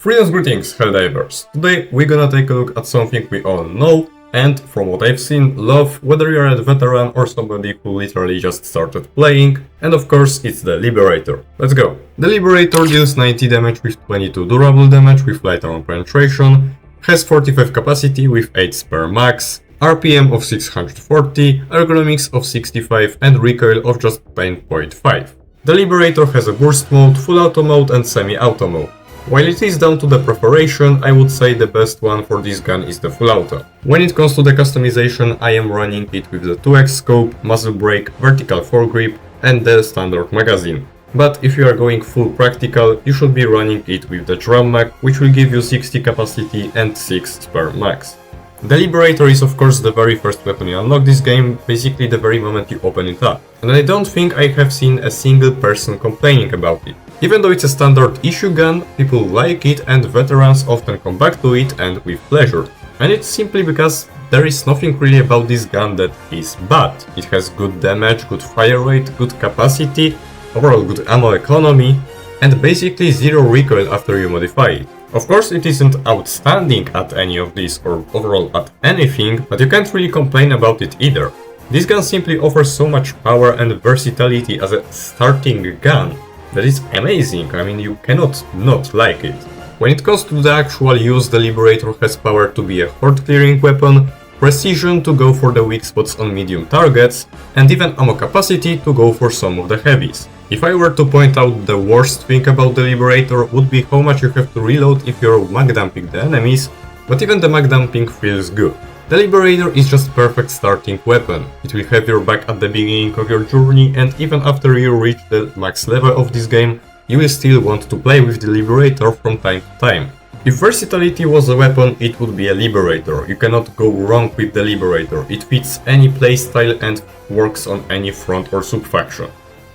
Freedom's greetings, Helldivers! Today we're gonna take a look at something we all know and, from what I've seen, love, whether you're a veteran or somebody who literally just started playing, and of course it's the Liberator. Let's go! The Liberator deals 90 damage with 22 durable damage with light armor penetration, has 45 capacity with 8 spare max, RPM of 640, ergonomics of 65 and recoil of just 10.5. The Liberator has a burst mode, full auto mode and semi-auto mode. While it is down to the preparation, I would say the best one for this gun is the full auto. When it comes to the customization, I am running it with the 2x scope, muzzle brake, vertical foregrip and the standard magazine. But if you are going full practical, you should be running it with the drum mag, which will give you 60 capacity and 6 spare max. The Liberator is of course the very first weapon you unlock this game, basically the very moment you open it up. And I don't think I have seen a single person complaining about it. Even though it's a standard issue gun, people like it and veterans often come back to it and with pleasure. And it's simply because there is nothing really about this gun that is bad. It has good damage, good fire rate, good capacity, overall good ammo economy, and basically zero recoil after you modify it. Of course it isn't outstanding at any of these or overall at anything, but you can't really complain about it either. This gun simply offers so much power and versatility as a starting gun that is amazing. I mean, you cannot not like it. When it comes to the actual use, the Liberator has power to be a horde clearing weapon, precision to go for the weak spots on medium targets, and even ammo capacity to go for some of the heavies. If I were to point out the worst thing about the Liberator would be how much you have to reload if you're mag dumping the enemies, but even the mag dumping feels good. The Liberator is just perfect starting weapon. It will have your back at the beginning of your journey, and even after you reach the max level of this game, you will still want to play with the Liberator from time to time. If versatility was a weapon, it would be a Liberator. You cannot go wrong with the Liberator. It fits any playstyle and works on any front or sub-faction.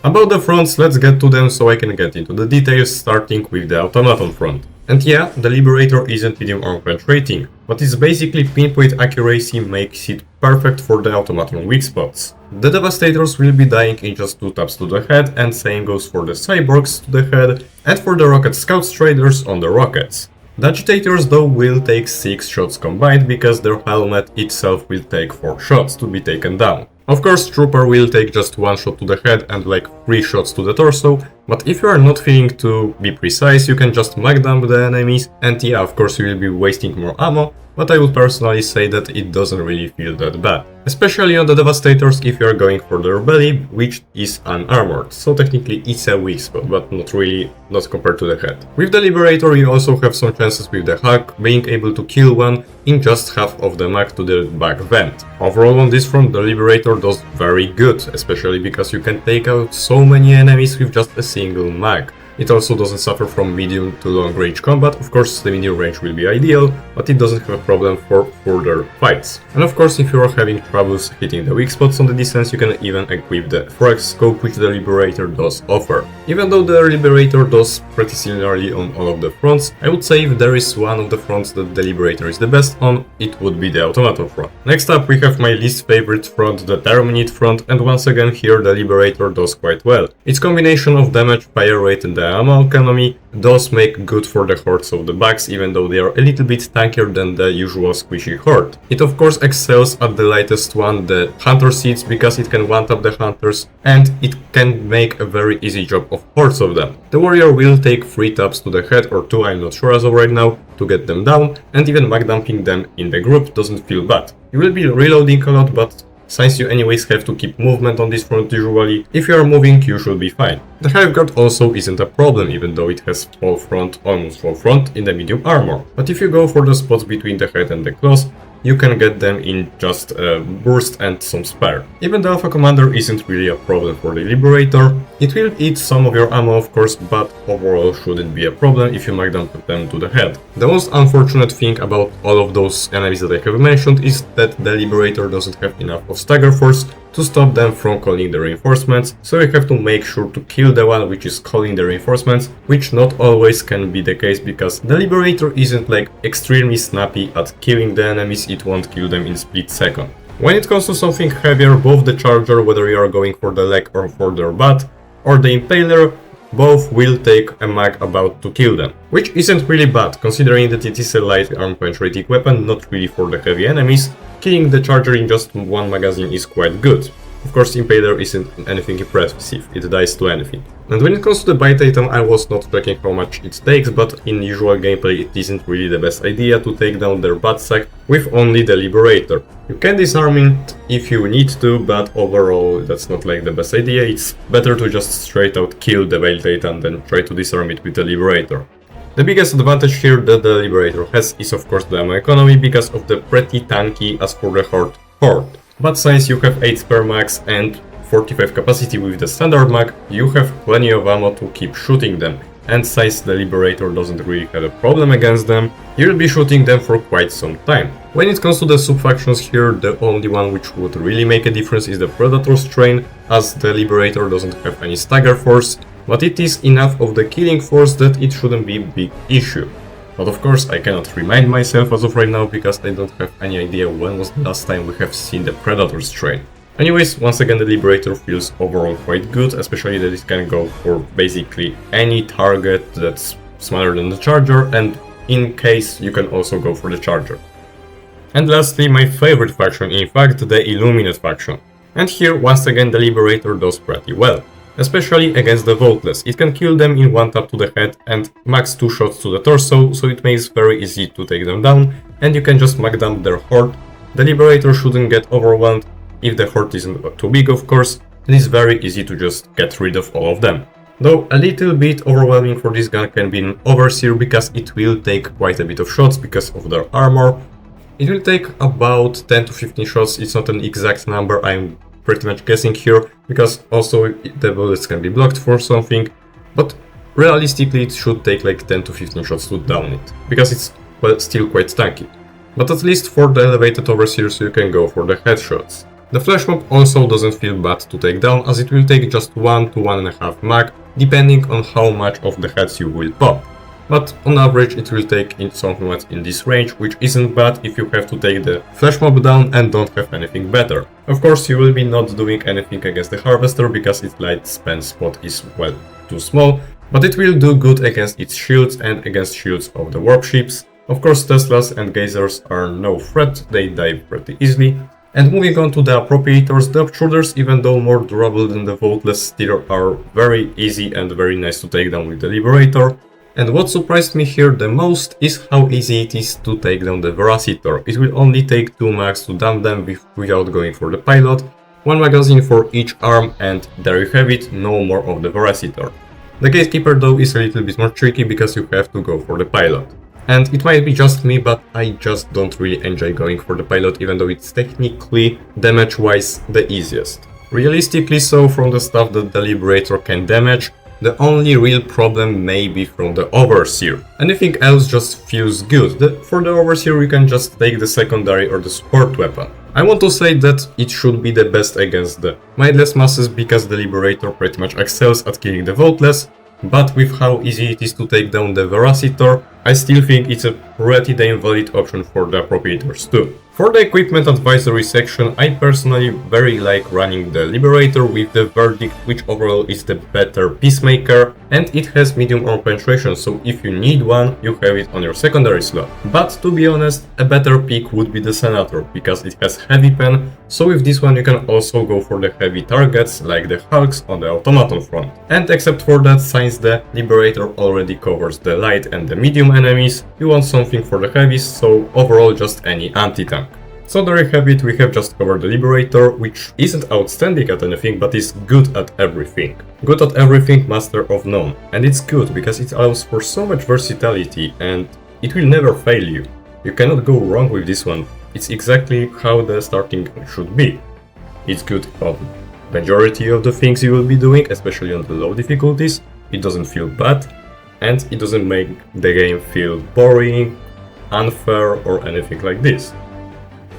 About the fronts, let's get to them so I can get into the details, starting with the automaton front. And yeah, the Liberator isn't medium armor penetrating, but its basically pinpoint accuracy makes it perfect for the automaton weak spots. The Devastators will be dying in just 2 taps to the head, and same goes for the Cyborgs to the head and for the Rocket Scout Striders on the rockets. The Agitators though will take 6 shots combined because their helmet itself will take 4 shots to be taken down. Of course, Trooper will take just 1 shot to the head and like 3 shots to the torso, but if you are not feeling to be precise, you can just mag dump the enemies, and yeah, of course you will be wasting more ammo, but I would personally say that it doesn't really feel that bad. Especially on the Devastators if you are going for their belly, which is unarmored, so technically it's a weak spot, but not really, not compared to the head. With the Liberator you also have some chances with the hack, being able to kill one in just half of the mag to the back vent. Overall on this front the Liberator does very good, especially because you can take out so many enemies with just a single mag. It also doesn't suffer from medium to long range combat. Of course the medium range will be ideal, but it doesn't have a problem for further fights. And of course if you are having troubles hitting the weak spots on the distance, you can even equip the 4x scope, which the Liberator does offer. Even though the Liberator does pretty similarly on all of the fronts, I would say if there is one of the fronts that the Liberator is the best on, it would be the automaton front. Next up we have my least favorite front, the Terminate front, and once again here the Liberator does quite well. Its combination of damage, fire rate and the ammo economy does make good for the hordes of the backs, even though they are a little bit tankier than the usual squishy horde. It of course excels at the lightest one, the Hunter Seeds, because it can one-tap the hunters and it can make a very easy job of hordes of them. The warrior will take 3 taps to the head or 2, I'm not sure as of right now, to get them down, and even mag dumping them in the group doesn't feel bad. You will be reloading a lot, but since you anyways have to keep movement on this front usually, if you are moving you should be fine. The Hive Guard also isn't a problem, even though it has full front, almost full front in the medium armor. But if you go for the spots between the head and the claws, you can get them in just a burst and some spare. Even the Alpha Commander isn't really a problem for the Liberator. It will eat some of your ammo of course, but overall shouldn't be a problem if you mag dump them to the head. The most unfortunate thing about all of those enemies that I have mentioned is that the Liberator doesn't have enough of stagger force to stop them from calling the reinforcements, so you have to make sure to kill the one which is calling the reinforcements, which not always can be the case because the Liberator isn't like extremely snappy at killing the enemies, it won't kill them in split second. When it comes to something heavier, both the Charger, whether you are going for the leg or for their butt, or the Impaler, both will take a mag about to kill them, which isn't really bad, considering that it is a light arm penetrating weapon, not really for the heavy enemies. Killing the charger in just one magazine is quite good. Of course, Impaler isn't anything impressive, it dies to anything. And when it comes to the bite item, I was not tracking how much it takes, but in usual gameplay it isn't really the best idea to take down their butt sack with only the Liberator. You can disarm it if you need to, but overall that's not like the best idea. It's better to just straight out kill the Veil Titan than try to disarm it with the Liberator. The biggest advantage here that the Liberator has is of course the ammo economy because of the pretty tanky as for the Horde. But since you have 8 spare mags and 45 capacity with the standard mag, you have plenty of ammo to keep shooting them. And since the Liberator doesn't really have a problem against them, you'll be shooting them for quite some time. When it comes to the sub-factions here, the only one which would really make a difference is the Predator strain, as the Liberator doesn't have any stagger force, but it is enough of the killing force that it shouldn't be a big issue. But of course I cannot remind myself as of right now because I don't have any idea when was the last time we have seen the Predator strain. Anyways, once again the Liberator feels overall quite good, especially that it can go for basically any target that's smaller than the charger, and in case you can also go for the charger. And lastly, my favorite faction, in fact, the Illuminate faction. And here once again the Liberator does pretty well. Especially against the Vaultless, it can kill them in one tap to the head and max 2 shots to the torso, so it makes very easy to take them down, and you can just mag dump their Horde. The Liberator shouldn't get overwhelmed, if the Horde isn't too big of course, it is very easy to just get rid of all of them. Though a little bit overwhelming for this gun can be an Overseer because it will take quite a bit of shots because of their armor. It will take about 10 to 15 shots, it's not an exact number, I'm pretty much guessing here, because also the bullets can be blocked for something, but realistically it should take like 10 to 15 shots to down it, because it's well, still quite tanky. But at least for the elevated Overseers you can go for the headshots. The Flash Mob also doesn't feel bad to take down, as it will take just 1 to 1.5 mag, depending on how much of the heads you will pop. But on average it will take in somewhat in this range, which isn't bad if you have to take the Flash Mob down and don't have anything better. Of course you will be not doing anything against the Harvester because its light span spot is well too small, but it will do good against its shields and against shields of the warp ships. Of course Teslas and Gazers are no threat, they die pretty easily. And moving on to the Appropriators, the Obtruders, even though more durable than the Vaultless, still are very easy and very nice to take down with the Liberator. And what surprised me here the most is how easy it is to take down the Veracitor. It will only take 2 mags to dump them without going for the pilot, 1 magazine for each arm, and there you have it, no more of the Veracitor. The Gatekeeper though is a little bit more tricky because you have to go for the pilot. And it might be just me, but I just don't really enjoy going for the pilot, even though it's technically, damage-wise, the easiest. Realistically so, from the stuff that the Liberator can damage, the only real problem may be from the Overseer. Anything else just feels good. For the Overseer you can just take the secondary or the support weapon. I want to say that it should be the best against the mindless masses because the Liberator pretty much excels at killing the Vaultless, but with how easy it is to take down the Veracitor, I still think it's a pretty damn valid option for the Appropriators too. For the equipment advisory section, I personally very like running the Liberator with the Verdict, which overall is the better peacemaker, and it has medium arm penetration, so if you need one, you have it on your secondary slot. But to be honest, a better pick would be the Senator, because it has heavy pen, so with this one you can also go for the heavy targets, like the Hulks on the automaton front. And except for that, since the Liberator already covers the light and the medium enemies, you want something for the heavies, so overall just any anti-tank. So there you have it, we have just covered the Liberator, which isn't outstanding at anything, but is good at everything. Good at everything, Master of None. And it's good, because it allows for so much versatility, and it will never fail you. You cannot go wrong with this one. It's exactly how the starting should be. It's good on majority of the things you will be doing, especially on the low difficulties. It doesn't feel bad, and it doesn't make the game feel boring, unfair, or anything like this.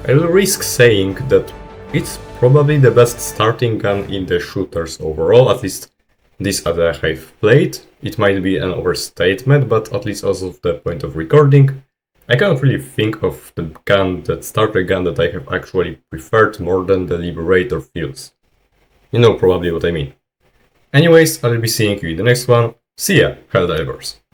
I will risk saying that it's probably the best starting gun in the shooters overall, at least this that I have played. It might be an overstatement, but at least as of the point of recording, I cannot really think of the starter gun that I have actually preferred more than the Liberator feels. You know probably what I mean. Anyways, I'll be seeing you in the next one. See ya, Helldivers!